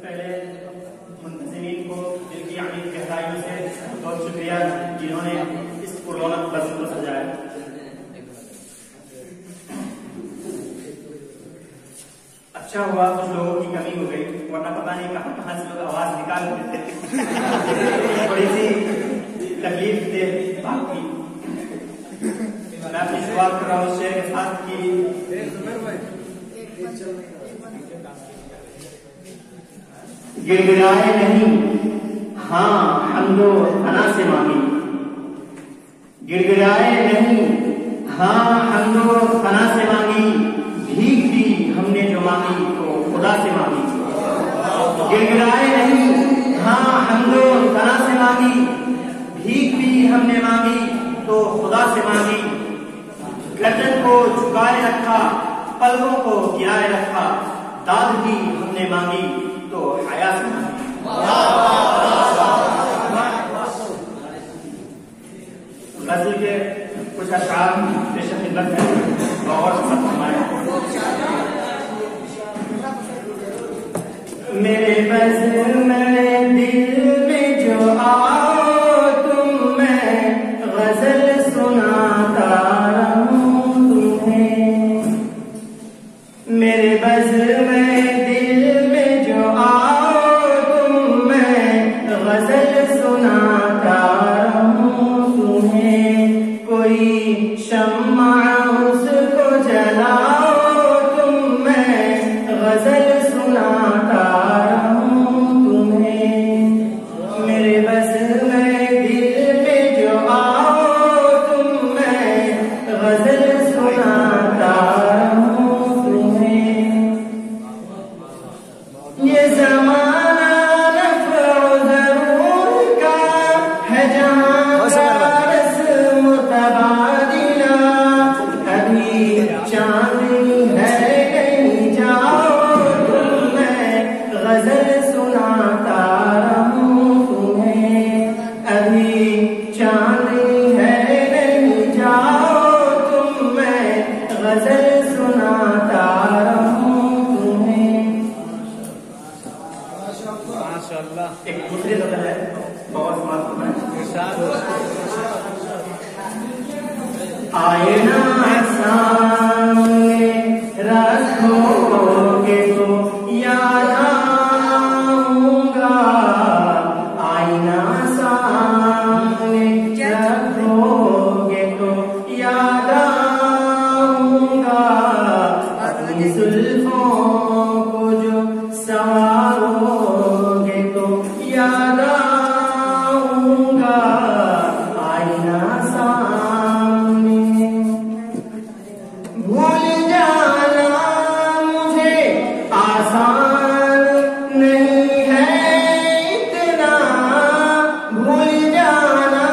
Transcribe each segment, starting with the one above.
पहले मुंतज़िमीन को दिल की अमीर गहराइयों से बहुत शुक्रिया जिन्होंने इस पुरौनक बस को सजाया। अच्छा हुआ कुछ लोगों की कमी हो गई, वरना पता नहीं कहां कहां से लोग आवाज निकाल देते। थोड़ी सी तकलीफ दे बात की। मैं अपनी शुरुआत कर रहा हूँ शेर के साथ की गिड़गिड़ाए नहीं हाँ हमदो फना से मांगी, गिड़गिड़ाए नहीं हाँ हमदो फना से मांगी, भीख भी हमने जो मांगी तो खुदा से मांगी। गिड़गिड़ाए नहीं हाँ हमदो फना से मांगी, भीख भी हमने मांगी तो खुदा से मांगी। गर्दन को झुकाए रखा, पलकों को गिराए रखा, दाद भी हमने मांगी तो हया से मांगी। गजल के कुछ अशआर पेश खिदमत है, गौर से फरमाएं। मेरे बज़्म में दिल में जो आओ तुम, मैं गजल सुनाता रहूं तुम्हें। मेरे बज़्म में दिल में जो आओ तुम, मैं गजल सुनाता रहूं तुम्हें। कोई शम्मा उसको जलाओ तुम, मैं गजल सुनाता रहूं तुम्हें। मेरे बज़्म में दिल में जो आओ तुम, मैं गजल सुनाता रहूं तुम्हें। ये ज़माना नफ़्र ज़रूर का है, जहाँ रस्म तबादिला। कभी चांदनी है कहीं जाओ तुम, मैं गजल सुनाता रहूं तुम्हें। अभी चांदनी है नहीं जाओ तुम, मैं गजल सुनाता रहूं तुम्हें। माशाअल्लाह। एक दूसरी गजल है, बहुत समाप्त है। आईना सामने रखोगे तो याद आऊंगा, आईना सामने रखोगे तो याद आऊंगा। अपनी जुल्फों को जो संवारोगे तो याद आऊंगा, आईना सामने। भूल जाना मुझे आसान नहीं है इतना, भूल जाना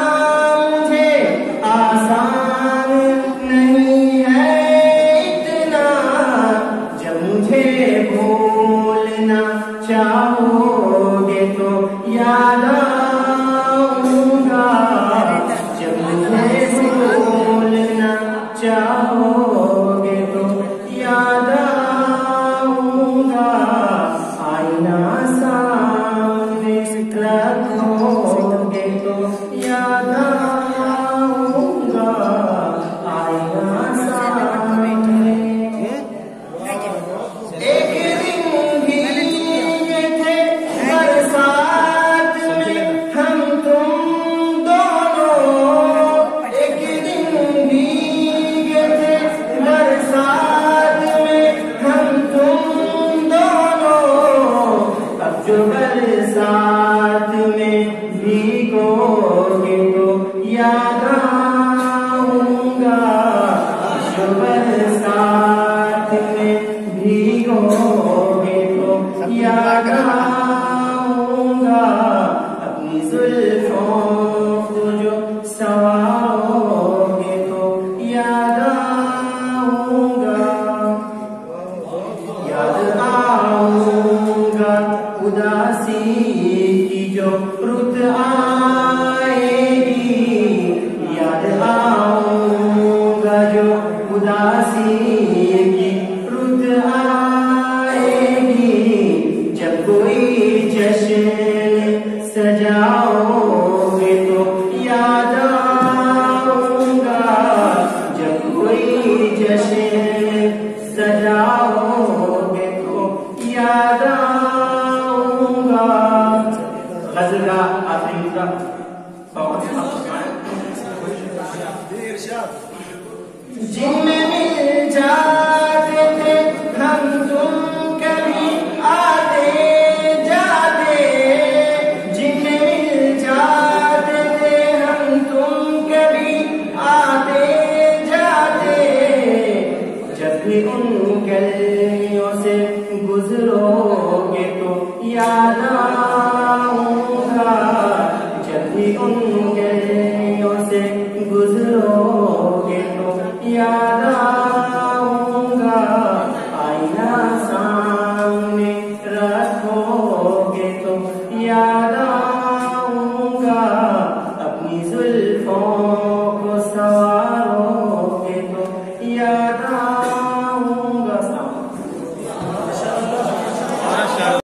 मुझे आसान जिनमें मिल जाते थे हम तुम कभी आते जाते, जिनमें मिल जाते थे हम तुम कभी आते जाते, जब भी उन गलियों से गुजरोगे तो याद आऊंगा, जब भी उन गलियों से गुजरोगे तो याद आऊंगा, आईना सामने रखोगे तो याद